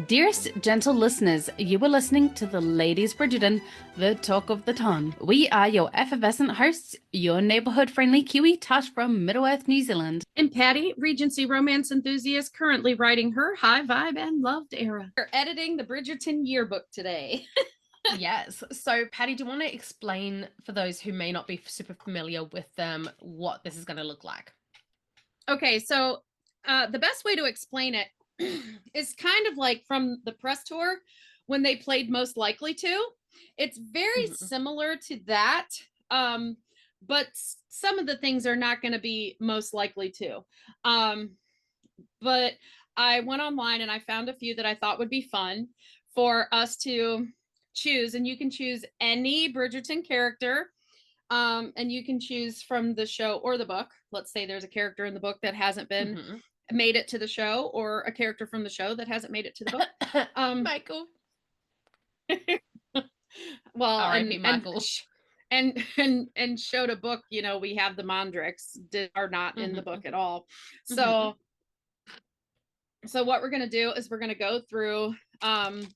Dearest gentle listeners, you are listening to the Ladies Bridgerton, the talk of the town. We are your effervescent hosts, your neighborhood-friendly Kiwi touch from Middle-earth, New Zealand. And Patty, Regency romance enthusiast, currently writing her high vibe and loved era. We're editing the Bridgerton yearbook today. Yes. So, Patty, do you want to explain for those who may not be super familiar with what this is going to look like? Okay, so the best way to explain it is kind of like from the press tour when they played Most Likely To. It's very similar to that, but some of the things are not going to be Most Likely To. But I went online and I found a few that I thought would be fun for us to choose, and you can choose any Bridgerton character, and you can choose from the show or the book. Let's say there's a character in the book that hasn't been made it to the show, or a character from the show that hasn't made it to the book. Michael. Well, R.I.P. Michael. and showed a book, you know, we have the Mondricks are not in the book at all. So what we're going to do is we're going to go through some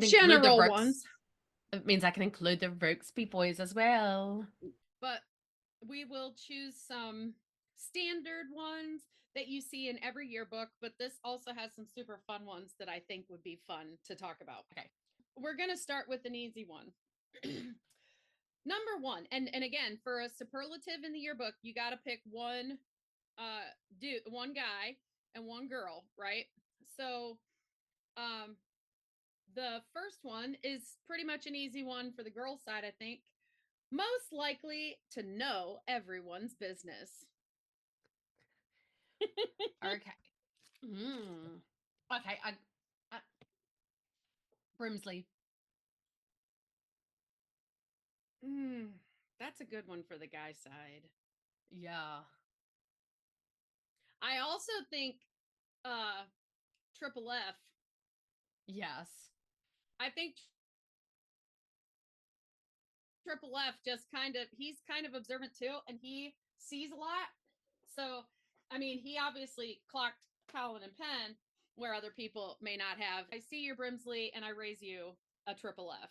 general ones. It means I can include the Rokesby boys as well. But we will choose some standard ones that you see in every yearbook, but this also has some super fun ones that I think would be fun to talk about. Okay. We're going to start with an easy one. Number one, and again, for a superlative in the yearbook, you got to pick one one guy and one girl, right? So the first one is pretty much an easy one for the girl side, I think. Most likely to know everyone's business. Okay. Okay. Brimsley. That's a good one for the guy side. Yeah. I also think Triple F. Yes. I think Triple F he's kind of observant too, and he sees a lot. So, I mean, he obviously clocked Colin and Penn where other people may not have. I see your Brimsley and I raise you a Triple F.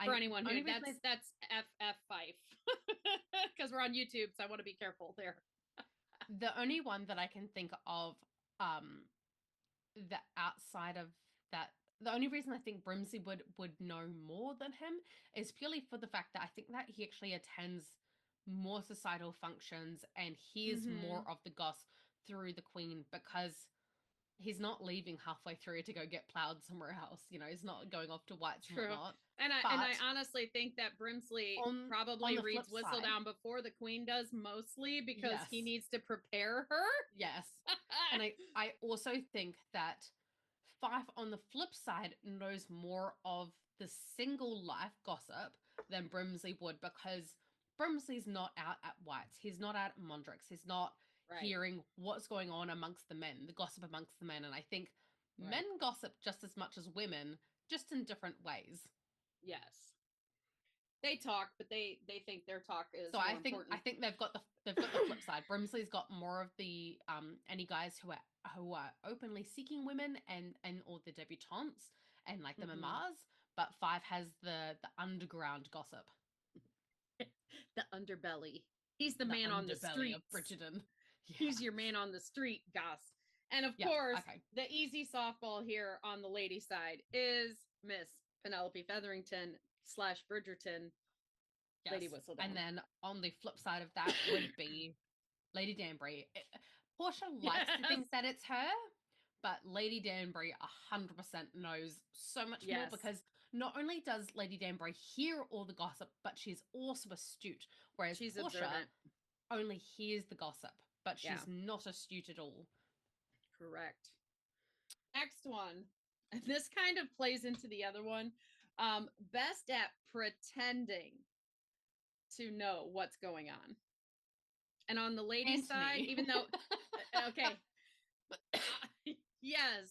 For anyone who that's FF5 because we're on YouTube, so I want to be careful there. The only one that I can think of that outside of that, the only reason I think Brimsley would know more than him is purely for the fact that I think that he actually attends more societal functions and hears more of the goss through the Queen, because he's not leaving halfway through to go get plowed somewhere else. You know, he's not going off to White's and whatnot. And I honestly think that Brimsley probably reads Whistledown before the Queen does, mostly because he needs to prepare her. Yes. And I also think that Fife, on the flip side, knows more of the single life gossip than Brimsley would, because Brimsley's not out at White's. He's not out at Mondricks. He's not hearing what's going on amongst the men, the gossip amongst the men. And I think men gossip just as much as women, just in different ways. Yes. They talk, but they think their talk is so more important. I think they've got the flip side. Brimsley's got more of the any guys who are openly seeking women and or the debutantes and like the mamas, but Fife has the underground gossip. The underbelly. He's the man on the street of Bridgerton. Yeah. He's your man on the street, goss. And of course, the easy softball here on the lady side is Miss Penelope Featherington / Bridgerton, Lady Whistledown. And then on the flip side of that would be Lady Danbury. Portia likes to think that it's her, but Lady Danbury 100% knows so much more, because not only does Lady Danbury hear all the gossip, but she's also astute, whereas Portia observant. Only hears the gossip, but she's not astute at all. Correct. Next one, and this kind of plays into the other one. Best at pretending to know what's going on. And on the lady side, even though yes,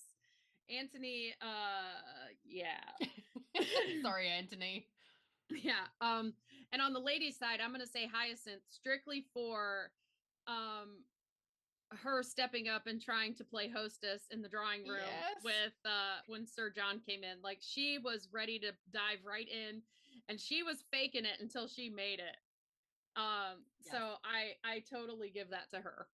Anthony, Sorry, Anthony. Yeah. And on the ladies' side, I'm going to say Hyacinth strictly for her stepping up and trying to play hostess in the drawing room with when Sir John came in. Like, she was ready to dive right in, and she was faking it until she made it. So I totally give that to her.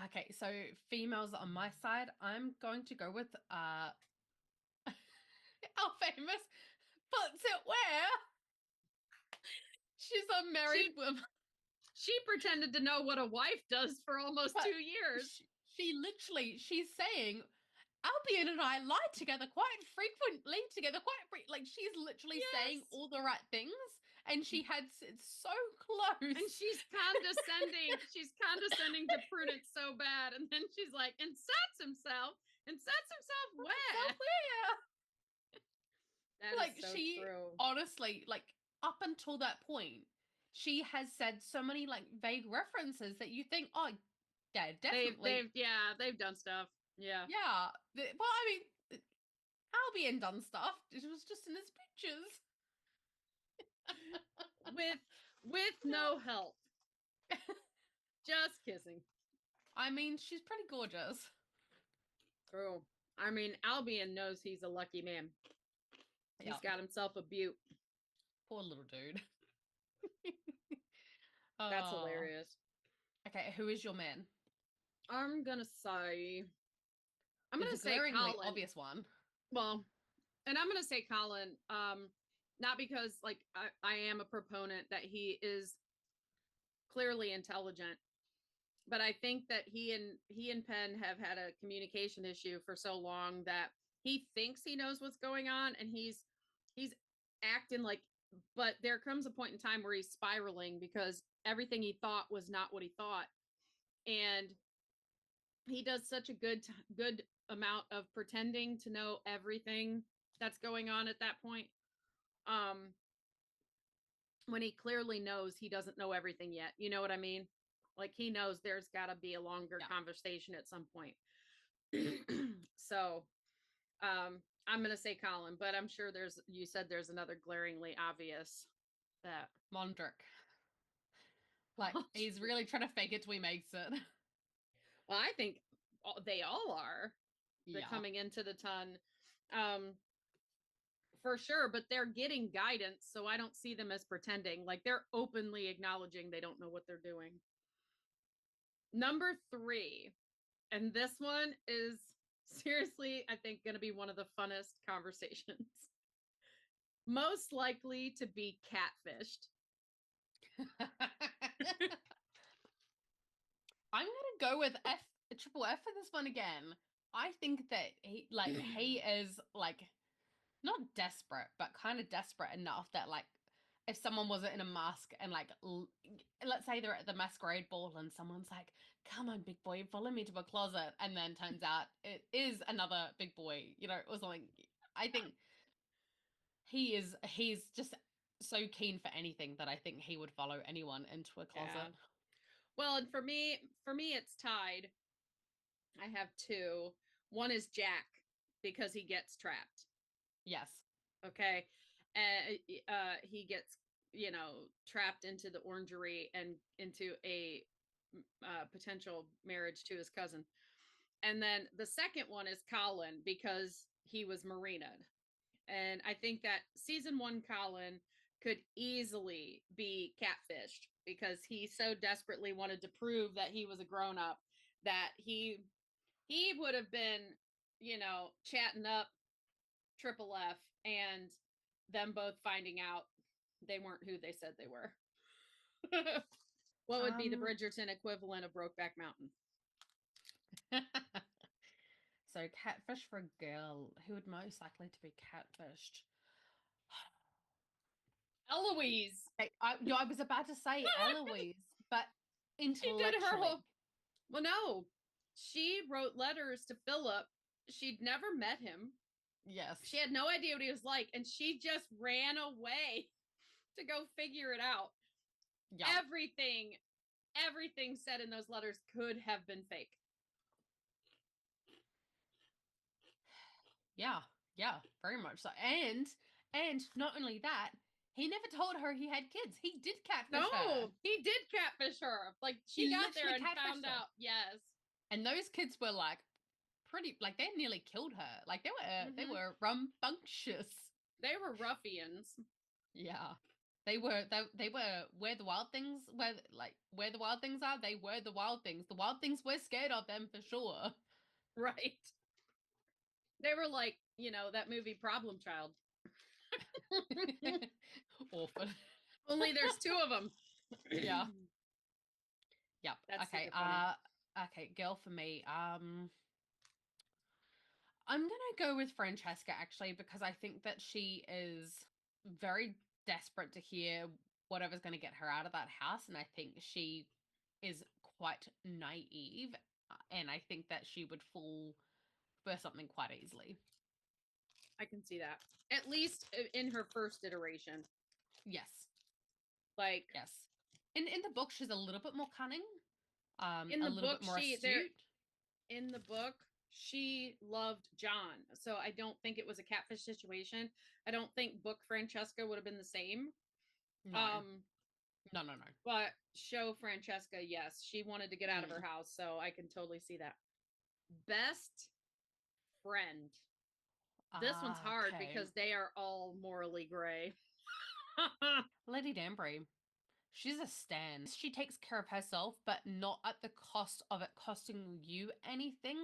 Okay, so females on my side, I'm going to go with our famous puts it where she's a married woman. She pretended to know what a wife does for almost 2 years. She's saying, Albion and I lie together quite frequently, like she's literally saying all the right things, and she had it's so close. And she's condescending. She's condescending to Prudence so bad, and then she's like, and sets himself where? That like is so she true. Honestly, like up until that point, she has said so many like vague references that you think, oh, yeah, definitely. They've done stuff. Yeah. Yeah. Well, I mean, Albion done stuff. It was just in his pictures. with no help. Just kissing. I mean, she's pretty gorgeous. True. I mean, Albion knows he's a lucky man. He's got himself a beaut. Poor little dude. That's hilarious. Okay, who is your man? I'm gonna say Colin. Obvious one. Well, and I'm gonna say Colin. Not because like I am a proponent that he is clearly intelligent, but I think that he and Penn have had a communication issue for so long that he thinks he knows what's going on, and he's acting like. But there comes a point in time where he's spiraling because everything he thought was not what he thought, and he does such a good amount of pretending to know everything that's going on at that point. When he clearly knows he doesn't know everything yet. You know what I mean? Like, he knows there's got to be a longer conversation at some point. So, I'm going to say Colin, but I'm sure you said there's another glaringly obvious that Mondrick. Like, he's really trying to fake it till he makes it. Well, I think they all are. They're coming into the ton. For sure, but they're getting guidance, so I don't see them as pretending. Like, they're openly acknowledging they don't know what they're doing. Number 3, and this one is seriously, I think, going to be one of the funnest conversations. Most likely to be catfished. I'm gonna go with triple F for this one again. I think that he is like not desperate, but kind of desperate enough that like if someone wasn't in a mask and like let's say they're at the masquerade ball and someone's like, come on big boy, follow me to a closet, and then turns out it is another big boy, or something. I think he's just so keen for anything that I think he would follow anyone into a closet. Yeah. Well, and for me it's tied. I have 2. One is Jack because he gets trapped. Yes. Okay. He gets, trapped into the orangery and into a potential marriage to his cousin. And then the second one is Colin because he was marinaed. And I think that season 1 Colin could easily be catfished because he so desperately wanted to prove that he was a grown-up that he would have been, chatting up Triple F and them both finding out they weren't who they said they were. What would be the Bridgerton equivalent of Brokeback Mountain? So catfish for a girl. Who would most likely to be catfished? Eloise. I was about to say Eloise, but intellectually. Well, no. She wrote letters to Philip. She'd never met him. Yes. She had no idea what he was like, and she just ran away to go figure it out. Yeah. Everything said in those letters could have been fake. Yeah, very much so. And not only that, He never told her he had kids. He did catfish her. No, he did catfish her. Like she He got there literally and found catfished her. out. Yes. And those kids were like pretty, like they nearly killed her. Like they Mhm. were rambunctious. They were ruffians. Yeah. They were where the wild things where the wild things are, they were the wild things. The wild things were scared of them for sure. Right. They were like, that movie Problem Child. Orphan. Only there's two of them. Yeah. Yep. That's Okay. super funny. Okay, girl for me. I'm gonna go with Francesca actually because I think that she is very desperate to hear whatever's gonna get her out of that house, and I think she is quite naive, and I think that she would fall for something quite easily. I can see that. At least in her first iteration. Yes. Like Yes. In the book, she's a little bit more cunning. in A the little book, bit more astute. in the book, she loved John. So I don't think it was a catfish situation. I don't think book Francesca would have been the same. No. No. But show Francesca, yes, she wanted to get out of her house, so I can totally see that. Best friend. This one's hard because they are all morally gray. Lady Danbury. She's a stan. She takes care of herself, but not at the cost of it costing you anything.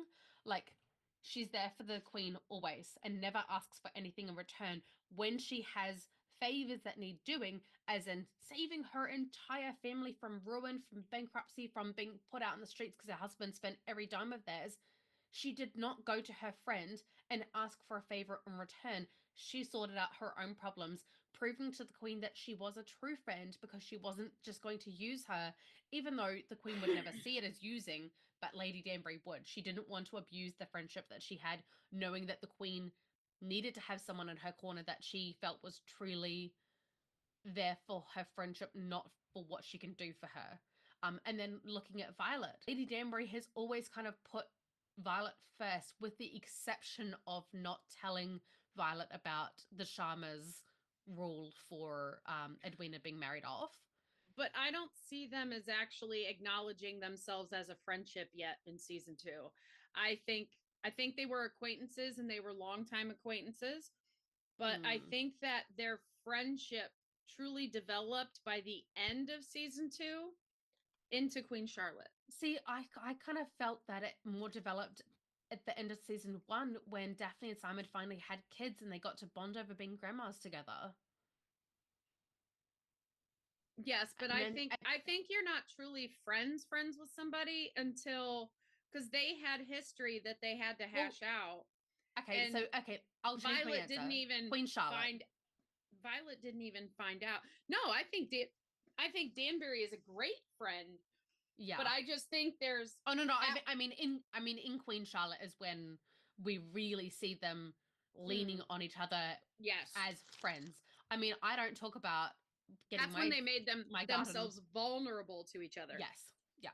Like, she's there for the queen always and never asks for anything in return when she has favors that need doing, as in saving her entire family from ruin, from bankruptcy, from being put out in the streets because her husband spent every dime of theirs. She did not go to her friend and ask for a favor in return. She sorted out her own problems, proving to the queen that she was a true friend because she wasn't just going to use her, even though the queen would never see it as using, but Lady Danbury would. She didn't want to abuse the friendship that she had, knowing that the queen needed to have someone in her corner that she felt was truly there for her friendship, not for what she can do for her. And then looking at Violet, Lady Danbury has always kind of put Violet first, with the exception of not telling Violet about the Sharma's rule for Edwina being married off. But I don't see them as actually acknowledging themselves as a friendship yet in season 2. I think they were acquaintances and they were longtime acquaintances, but I think that their friendship truly developed by the end of season 2 into Queen Charlotte. See, I kind of felt that it more developed at the end of season 1 when Daphne and Simon finally had kids and they got to bond over being grandmas together. Yes, but I think you're not truly friends with somebody until, because they had history that they had to hash out. Okay, so I'll change my answer. Didn't even Queen Charlotte. Violet didn't even find out. No, I think Danbury is a great friend. Yeah, but I just think there's. Oh no, I mean in Queen Charlotte is when we really see them leaning on each other. Yes, as friends. I mean, I don't talk about getting. That's when they made themselves garden vulnerable to each other. Yes. Yeah.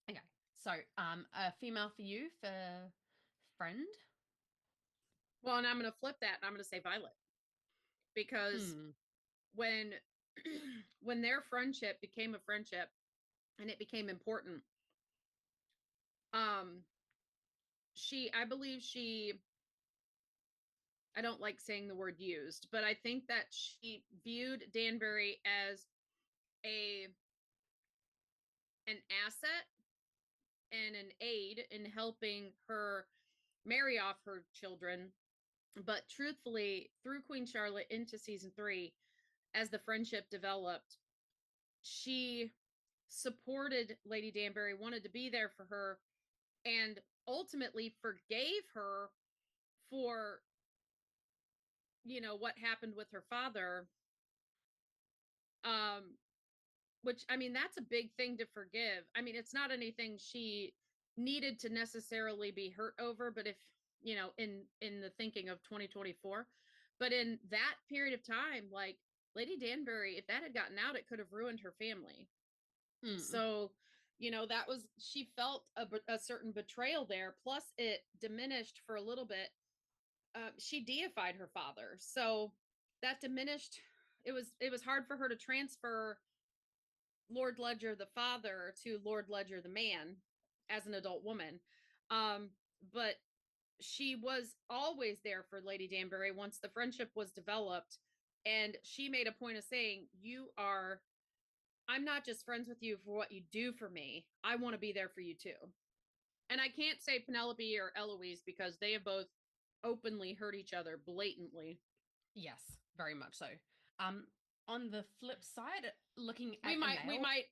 Okay. So, a female for you for friend. Well, and I'm going to flip that, and I'm going to say Violet, because when when their friendship became a friendship, and it became important, I believe I don't like saying the word used, but I think that she viewed Danbury as an asset and an aid in helping her marry off her children. But truthfully, through Queen Charlotte into season 3, as the friendship developed, she supported Lady Danbury, wanted to be there for her, and ultimately forgave her for what happened with her father. Which, I mean, that's a big thing to forgive. I mean, it's not anything she needed to necessarily be hurt over, but if in the thinking of 2024, but in that period of time, like Lady Danbury, if that had gotten out, it could have ruined her family. So that was, she felt a certain betrayal there, plus it diminished for a little bit. She deified her father, so that diminished it was hard for her to transfer Lord Ledger the father to Lord Ledger the man as an adult woman. But she was always there for Lady Danbury once the friendship was developed. And she made a point of saying, I'm not just friends with you for what you do for me. I want to be there for you too. And I can't say Penelope or Eloise because they have both openly hurt each other blatantly. Yes, very much so. On the flip side, looking at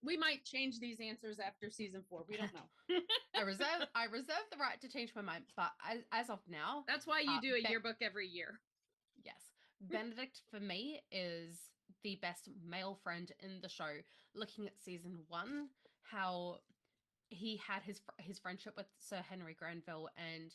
we might change these answers after season 4. We don't know. I reserve the right to change my mind, but as of now, that's why you do a yearbook every year. Yes, Benedict for me is the best male friend in the show. Looking at season 1, how he had his friendship with Sir Henry Granville, and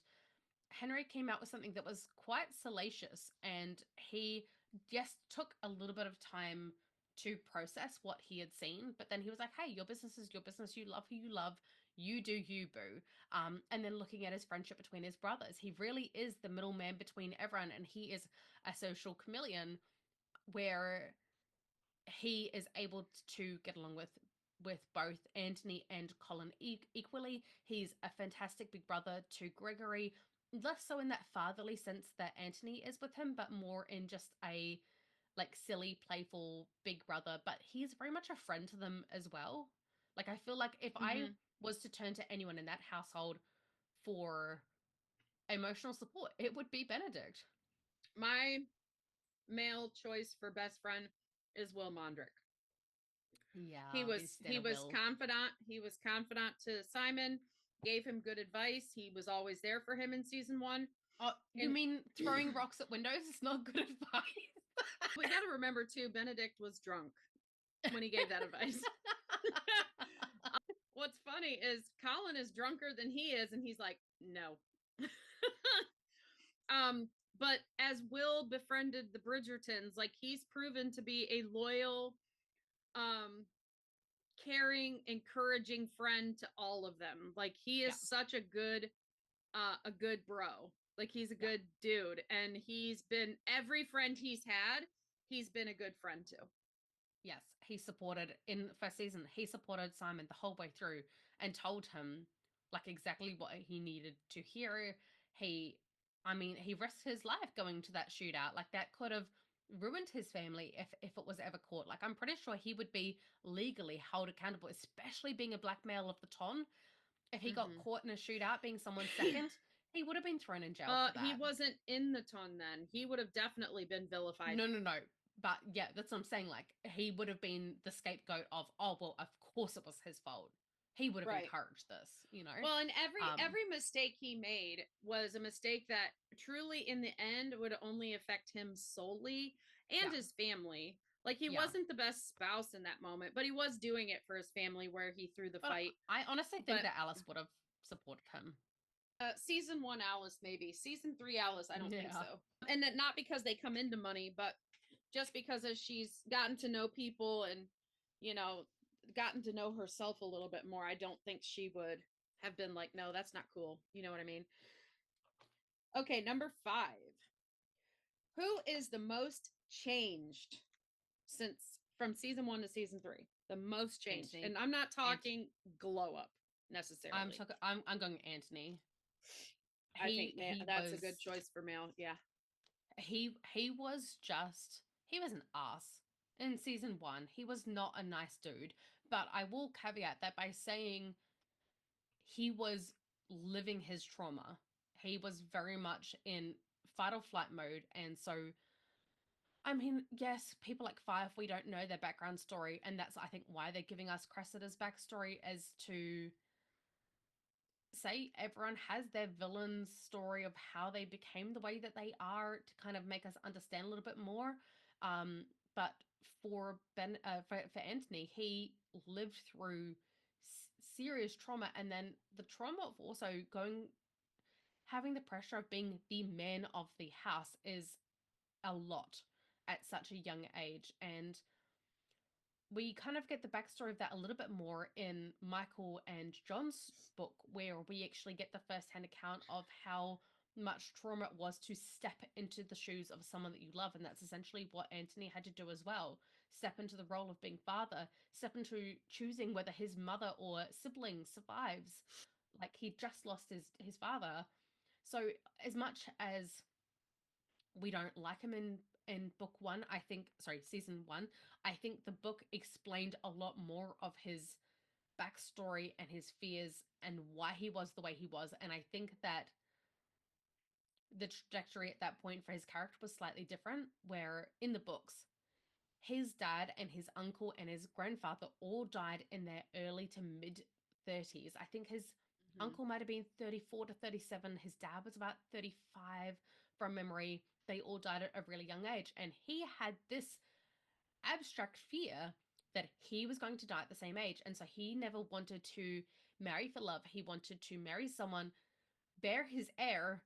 Henry came out with something that was quite salacious, and he just took a little bit of time to process what he had seen. But then he was like, hey, your business is your business. You love who you love. You do you, boo. And then looking at his friendship between his brothers, he really is the middleman between everyone, and he is a social chameleon where he is able to get along with both Anthony and Colin equally. He's a fantastic big brother to Gregory, less so in that fatherly sense that Anthony is with him, but more in just a like silly, playful big brother. But he's very much a friend to them as well. Like, I feel like if I was to turn to anyone in that household for emotional support, it would be Benedict. My male choice for best friend is Will Mondrick. Yeah, he was confidant. He was confidant to Simon, gave him good advice. He was always there for him in season 1. Oh, you mean throwing rocks at windows is not good advice? We got to remember too, Benedict was drunk when he gave that advice. What's funny is Colin is drunker than he is, and he's like, no. But as Will befriended the Bridgertons, like, he's proven to be a loyal, caring, encouraging friend to all of them. Like, he is such a good bro. Like, he's a good dude, and he's been every friend he's had, he's been a good friend to. Yes, he supported in the first season. He supported Simon the whole way through and told him like exactly what he needed to hear. He risked his life going to that shootout. Like, that could have ruined his family if it was ever caught. Like, I'm pretty sure he would be legally held accountable, especially being a black male of the ton. If he got caught in a shootout being someone's second, he would have been thrown in jail for that. He wasn't in the ton then. He would have definitely been vilified. No. But yeah, that's what I'm saying. Like, he would have been the scapegoat of, oh, well, of course it was his fault. He would have encouraged this, you know? Well, and every mistake he made was a mistake that truly in the end would only affect him solely and his family. Like, he wasn't the best spouse in that moment, but he was doing it for his family where he threw the fight. I honestly think that Alice would have supported him. Season 1 Alice, maybe. Season 3 Alice, I don't think so. And not because they come into money, but just because as she's gotten to know people and, you know, gotten to know herself a little bit more, I don't think she would have been like, no, that's not cool. You know what I mean? Okay, number 5. Who is the most changed from season 1 to season 3? The most changed. Anthony. And I'm not talking glow up necessarily. I'm going Anthony. I think that's a good choice for male. Yeah. He was an ass in season 1. He was not a nice dude, but I will caveat that by saying he was living his trauma. He was very much in fight or flight mode, and so I mean, yes, people like Five, we don't know their background story, and that's, I think, why they're giving us Cressida's backstory, as to say everyone has their villain's story of how they became the way that they are, to kind of make us understand a little bit more. But for Anthony, he lived through serious trauma, and then the trauma of also having the pressure of being the man of the house is a lot at such a young age. And we kind of get the backstory of that a little bit more in Michael and John's book, where we actually get the first-hand account of how much trauma it was to step into the shoes of someone that you love. And that's essentially what Anthony had to do as well. Step into the role of being father, step into choosing whether his mother or sibling survives. Like, he just lost his father. So as much as we don't like him in book one, I think, sorry, season one, I think the book explained a lot more of his backstory and his fears and why he was the way he was. And I think that the trajectory at that point for his character was slightly different, where in the books, his dad and his uncle and his grandfather all died in their early to mid 30s. I think his uncle might have been 34 to 37. His dad was about 35 from memory. They all died at a really young age. And he had this abstract fear that he was going to die at the same age. And so he never wanted to marry for love. He wanted to marry someone, bear his heir,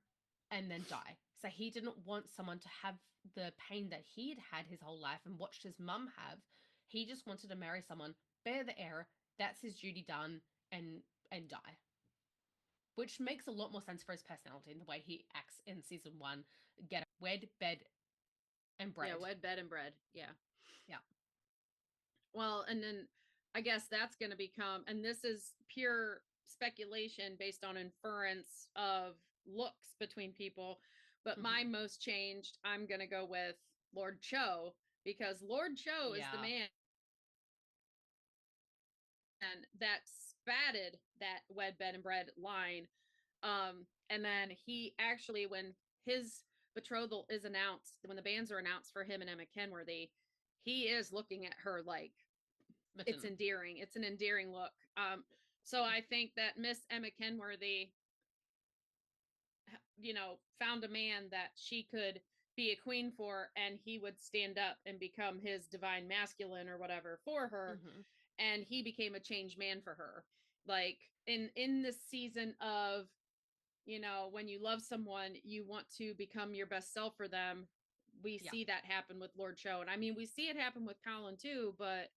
and then die. So he didn't want someone to have the pain that he'd had his whole life and watched his mum have. He just wanted to marry someone, bear the heir, that's his duty done, and die. Which makes a lot more sense for his personality and the way he acts in season one. Get wed, bed, and bread. Yeah, wed, bed, and bread. Yeah. Yeah. Well, and then I guess that's going to become, and this is pure speculation based on inference of looks between people, but my most changed, I'm going to go with Lord Cho, because Lord Cho is the man that spatted that wed, bed, and bread line. And then he actually, when his betrothal is announced, when the bands are announced for him and Emma Kenworthy, he is looking at her like, it's endearing. It's an endearing look. So I think that Miss Emma Kenworthy, you know, found a man that she could be a queen for, and he would stand up and become his divine masculine or whatever for her. And he became a changed man for her. Like in this season of, you know, when you love someone, you want to become your best self for them. We see that happen with Lord Cho. And I mean, we see it happen with Colin too, but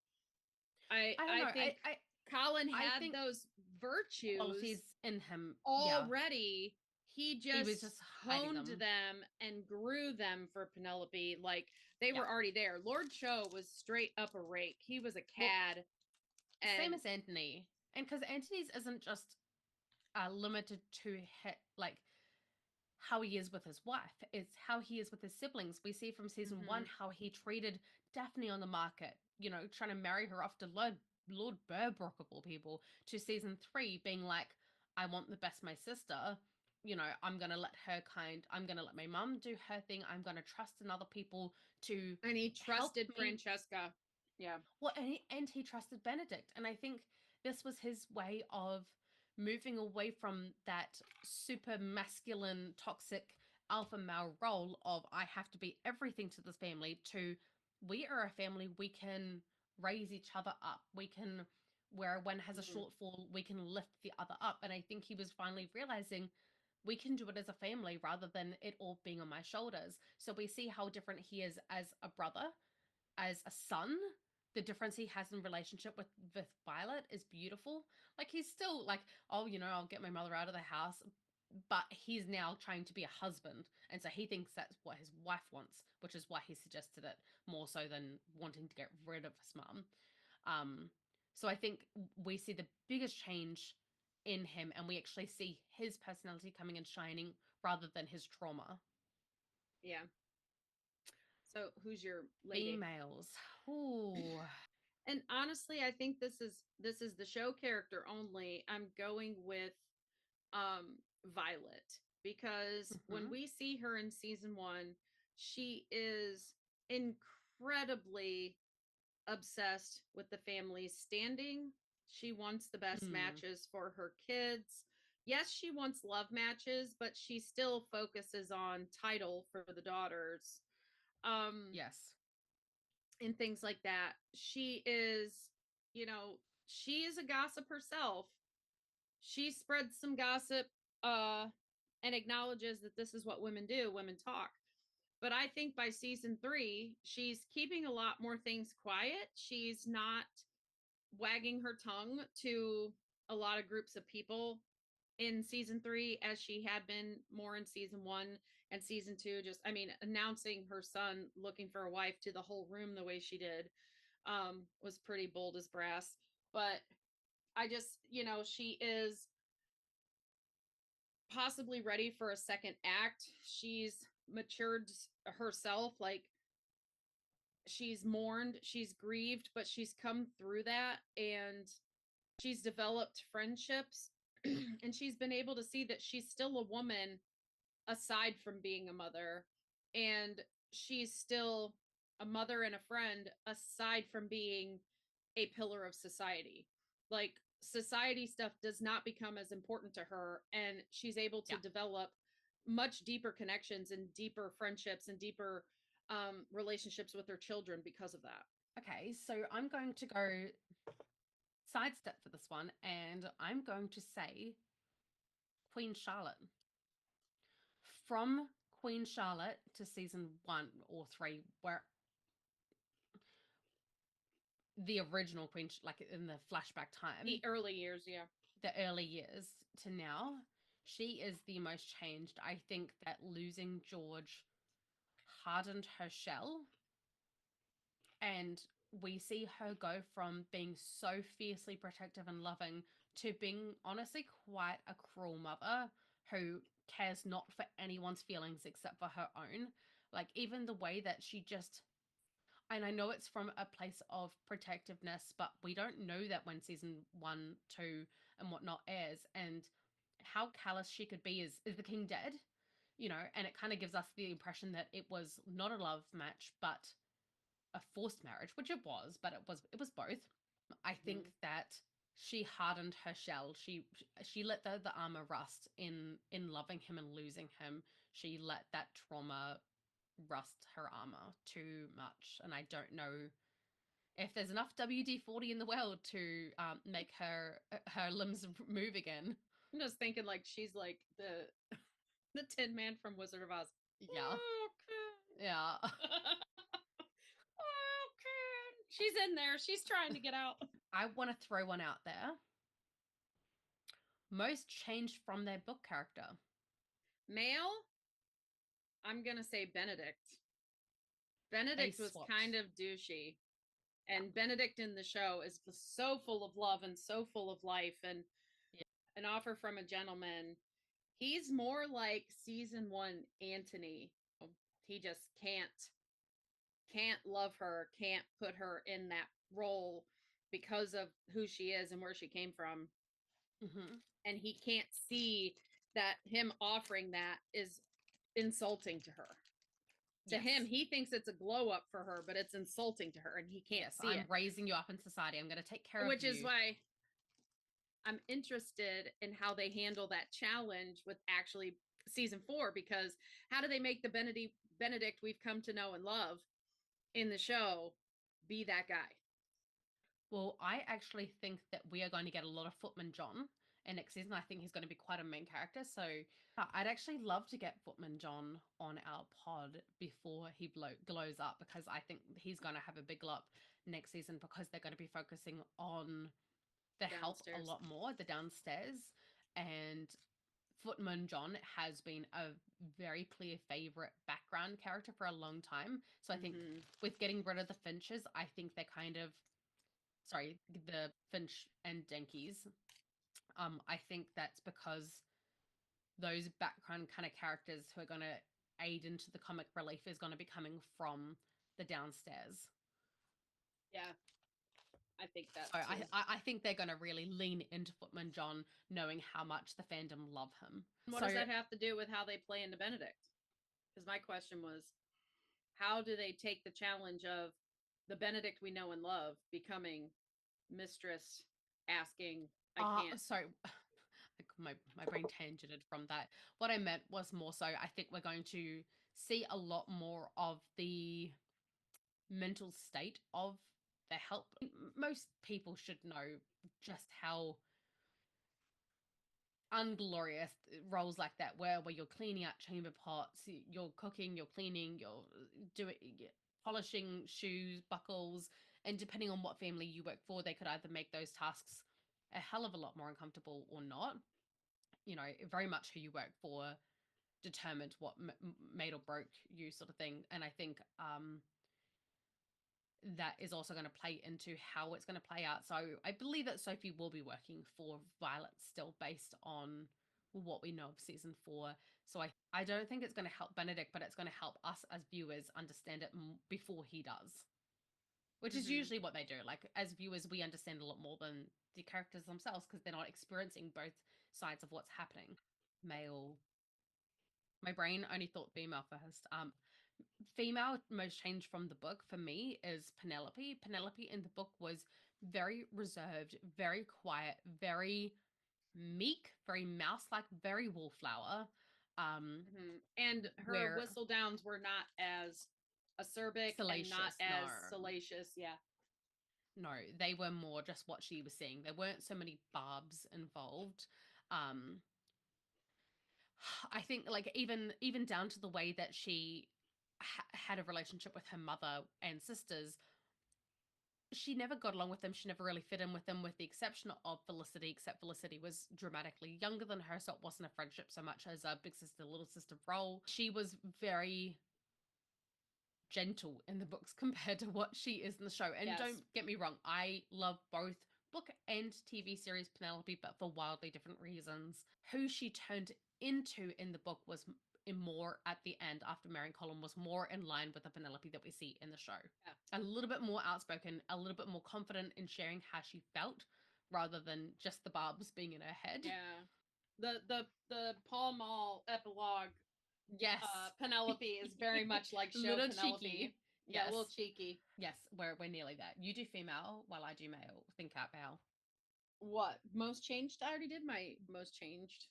I think Colin had those virtues qualities in him already. He was just honed them and grew them for Penelope. Like, they were already there. Lord Cho was straight up a rake. He was a cad. Same as Anthony. And because Anthony's isn't just limited to like how he is with his wife, it's how he is with his siblings. We see from season one how he treated Daphne on the market, you know, trying to marry her off to Lord Burbrook of all people, to season 3 being like, I want the best my sister, you know, I'm gonna let my mum do her thing, I'm gonna trust in other people to, and he trusted Francesca. Yeah. Well, and he trusted Benedict. And I think this was his way of moving away from that super masculine, toxic alpha male role of, I have to be everything to this family, to, we are a family, we can raise each other up. We can, where one has a shortfall, we can lift the other up. And I think he was finally realizing we can do it as a family rather than it all being on my shoulders. So we see how different he is as a brother, as a son. The difference he has in relationship with Violet is beautiful. Like, he's still like, oh, you know, I'll get my mother out of the house, but he's now trying to be a husband, and so he thinks that's what his wife wants, which is why he suggested it more so than wanting to get rid of his mum. So I think we see the biggest change in him, and we actually see his personality coming and shining rather than his trauma. Yeah. So who's your lady? Females. Ooh. And honestly, I think this is the show character only. I'm going with Violet, because when we see her in season 1, she is incredibly obsessed with the family's standing. She wants the best matches for her kids. Yes, she wants love matches, but she still focuses on title for the daughters. Yes. And things like that. She is, you know, she is a gossip herself. She spreads some gossip and acknowledges that this is what women do, women talk. But I think by season 3, she's keeping a lot more things quiet. She's not wagging her tongue to a lot of groups of people in season 3 as she had been more in season 1 and season 2. Just, I mean, announcing her son looking for a wife to the whole room the way she did was pretty bold as brass. But I just, she is possibly ready for a second act. She's matured herself. Like, she's mourned, she's grieved, but she's come through that, and she's developed friendships and she's been able to see that she's still a woman aside from being a mother, and she's still a mother and a friend aside from being a pillar of society. Like, society stuff does not become as important to her, and she's able to develop much deeper connections and deeper friendships and deeper relationships with her children because of that. Okay, so I'm going to go sidestep for this one, and I'm going to say Queen Charlotte. From Queen Charlotte to season 1 or 3, where the original Queen, like in the flashback time, The early years, the early years to now, she is the most changed. I think that losing George hardened her shell, and we see her go from being so fiercely protective and loving to being honestly quite a cruel mother who cares not for anyone's feelings except for her own. Like, even the way that she just, and I know it's from a place of protectiveness, but we don't know that when season 1, 2 and whatnot airs, and how callous she could be. Is the king dead? And it kind of gives us the impression that it was not a love match, but a forced marriage, which it was, but it was both. I think that she hardened her shell. She let the armor rust in loving him and losing him. She let that trauma rust her armor too much, and I don't know if there's enough WD-40 in the world to make her limbs move again. I'm just thinking like she's like the Tin Man from Wizard of Oz. Yeah. Okay. Yeah. Okay. She's in there. She's trying to get out. I want to throw one out there. Most changed from their book character. Male, I'm going to say Benedict. Benedict was kind of douchey. And Benedict in the show is so full of love and so full of life and an offer from a gentleman. He's more like season 1 Anthony. He just can't love her, can't put her in that role because of who she is and where she came from. And he can't see that him offering that is insulting to her. To him, he thinks it's a glow up for her, but it's insulting to her, and he can't see it. I'm raising you up in society. I'm going to take care of you. Which is why I'm interested in how they handle that challenge with actually season 4, because how do they make the Benedict we've come to know and love in the show be that guy? Well, I actually think that we are going to get a lot of Footman John in next season. I think he's going to be quite a main character. So I'd actually love to get Footman John on our pod before he glows up, because I think he's going to have a big glow up next season, because they're going to be focusing on the help a lot more, the downstairs. And Footman John has been a very clear favorite background character for a long time. So I think with getting rid of the Finches, I think they're kind of, the Finch and Denkies. I think that's because those background kind of characters who are going to aid into the comic relief is going to be coming from the downstairs. Yeah. I think that. So I think they're going to really lean into Footman John, knowing how much the fandom love him. What does that have to do with how they play into Benedict? Because my question was, how do they take the challenge of the Benedict we know and love becoming mistress, asking, I can't. Sorry, my brain tangented from that. What I meant was more so, I think we're going to see a lot more of the mental state of the help. Most people should know just how unglorious roles like that where you're cleaning out chamber pots, you're cooking, you're cleaning, you're doing polishing shoes, buckles, and depending on what family you work for, they could either make those tasks a hell of a lot more uncomfortable or not. very much who you work for determined what made or broke you, sort of thing. And I think that is also going to play into how it's going to play out. So I believe that Sophie will be working for Violet still, based on what we know of season 4. So I don't think it's going to help Benedict, but it's going to help us as viewers understand it before he does, which is usually what they do. Like, as viewers, we understand a lot more than the characters themselves, because they're not experiencing both sides of what's happening. Male. My brain only thought female first. Female most changed from the book for me is Penelope. Penelope in the book was very reserved, very quiet, very meek, very mouse-like, very wallflower. And her whistle downs were not as acerbic and not as salacious. Yeah. No, they were more just what she was seeing. There weren't so many barbs involved. I think, like, even down to the way that she had a relationship with her mother and sisters, she never got along with them. She never really fit in with them, with the exception of Felicity, except Felicity was dramatically younger than her, so it wasn't a friendship so much as a big sister, little sister role. She was very gentle in the books compared to what she is in the show. And don't get me wrong, I love both book and TV series Penelope, but for wildly different reasons. Who she turned into in the book was more at the end, after marrying Colin, was more in line with the Penelope that we see in the show. A little bit more outspoken, a little bit more confident in sharing how she felt, rather than just the barbs being in her head. The Paul Mall epilogue. Yes. Penelope is very much like show little Penelope. Cheeky. Yeah, a little cheeky. Yes, we're nearly there. You do female while I do male. Think out male. What? Most changed? I already did my most changed.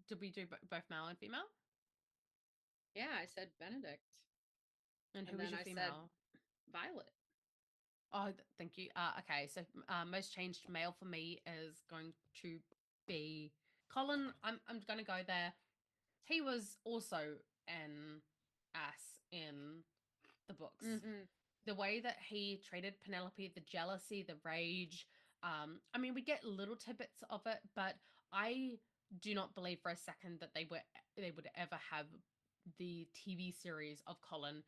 Did we do both male and female? Yeah, I said Benedict. And who was your female? Violet. Oh, thank you. Okay, so most changed male for me is going to be Colin. I'm going to go there. He was also an ass in the books. The way that he treated Penelope, the jealousy, the rage. I mean, we get little tidbits of it, but I do not believe for a second that they would ever have the TV series of Colin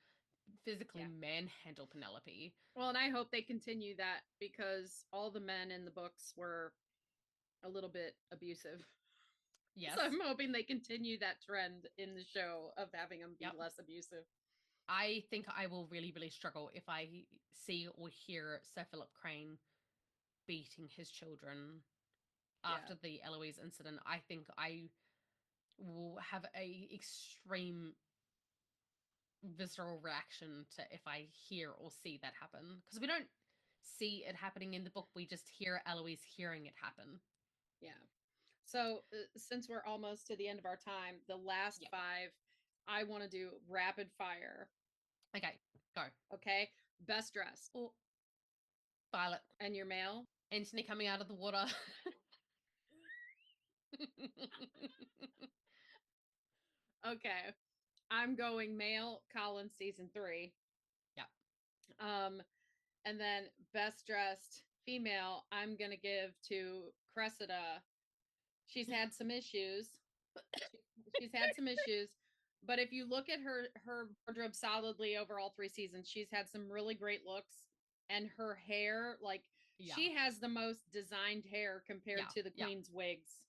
physically manhandle Penelope. Well, and I hope they continue that, because all the men in the books were a little bit abusive. Yes. So I'm hoping they continue that trend in the show of having them be less abusive. I think I will really, really struggle if I see or hear Sir Philip Crane beating his children after the Eloise incident. I think I will have a extreme visceral reaction to if I hear or see that happen, because we don't see it happening in the book. We just hear Eloise hearing it happen. Yeah. So since we're almost to the end of our time, the last 5, I want to do rapid fire. Okay, go. Okay. Best dressed. Oh, Violet. And your male? Anthony coming out of the water. Okay. I'm going male, Colin, season 3. Yep. And then best dressed female, I'm going to give to Cressida. She's had some issues. She's had some issues. But if you look at her wardrobe solidly over all 3 seasons, she's had some really great looks. And her hair, like, she has the most designed hair compared to the Queen's wigs.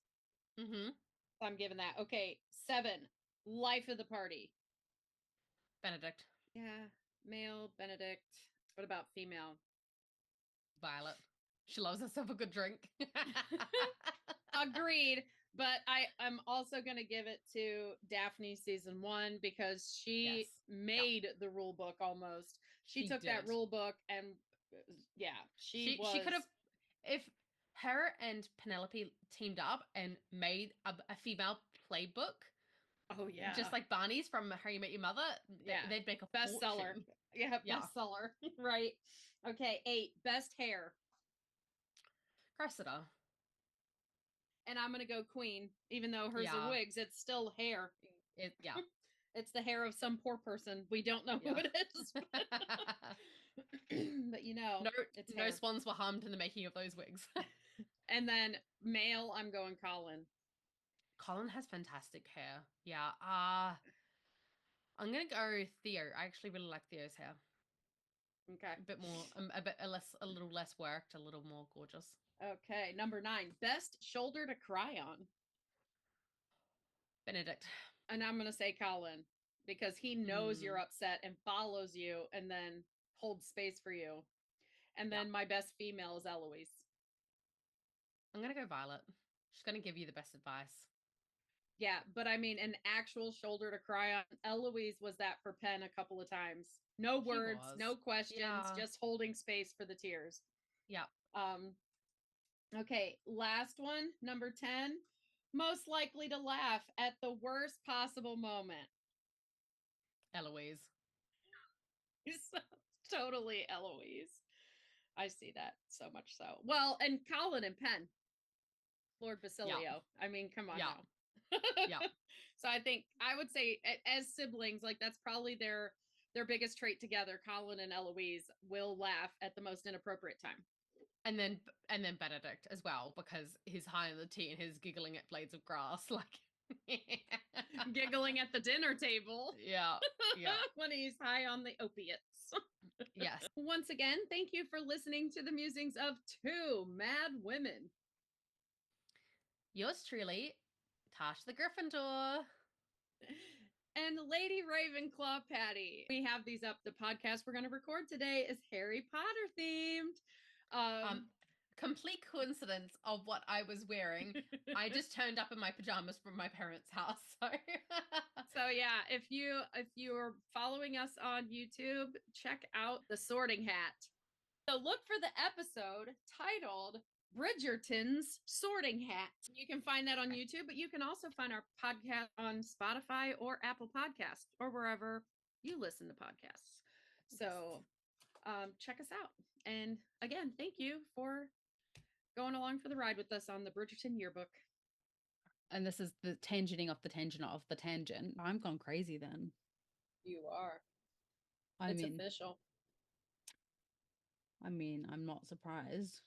Mm-hmm. So I'm giving that. Okay, 7, life of the party. Benedict. Yeah, male, Benedict. What about female? Violet. She loves herself a good drink. Agreed. But I'm also going to give it to Daphne season 1, because she made the rule book almost. She took that rule book and she could have, if her and Penelope teamed up and made a female playbook. Oh yeah. Just like Barney's from How You Met Your Mother. They'd make a bestseller. Yeah, bestseller. Right. Okay, 8, best hair. Cressida. And I'm going to go Queen, even though hers are wigs, it's still hair. It's the hair of some poor person. We don't know who it is. But you know, it's no swans were harmed in the making of those wigs. And then male, I'm going Colin. Colin has fantastic hair. Yeah. I'm gonna go Theo. I actually really like Theo's hair. Okay. A bit more, a little less worked, a little more gorgeous. Okay. Number 9, best shoulder to cry on. Benedict. And I'm going to say Colin because he knows you're upset and follows you and then holds space for you. And then my best female is Eloise. I'm going to go Violet. She's going to give you the best advice. Yeah, but I mean, an actual shoulder to cry on. Eloise was that for Penn a couple of times. No words, no questions, just holding space for the tears. Yeah. Okay, last one, number 10. Most likely to laugh at the worst possible moment. Eloise. Totally Eloise. I see that so much so. Well, and Colin and Penn. Lord Basilio. I mean, come on now. Yeah. So I would say as siblings, like that's probably their biggest trait together. Colin and Eloise will laugh at the most inappropriate time. And then Benedict as well, because he's high on the tea and he's giggling at blades of grass, like giggling at the dinner table. Yeah. When he's high on the opiates. Yes. Once again, thank you for listening to the musings of 2 mad women. Yours truly, Tash the Gryffindor. And Lady Ravenclaw Patty. We have these up. The podcast we're going to record today is Harry Potter themed. Complete coincidence of what I was wearing. I just turned up in my pajamas from my parents' house. So yeah, if you're following us on YouTube, check out the Sorting Hat. So look for the episode titled Bridgerton's Sorting Hat. You can find that on YouTube, but you can also find our podcast on Spotify or Apple Podcasts or wherever you listen to podcasts. So check us out. And again, thank you for going along for the ride with us on the Bridgerton Yearbook. And this is the tangenting off the tangent of the tangent. I'm gone crazy then. You are. It's official. I mean, I'm not surprised.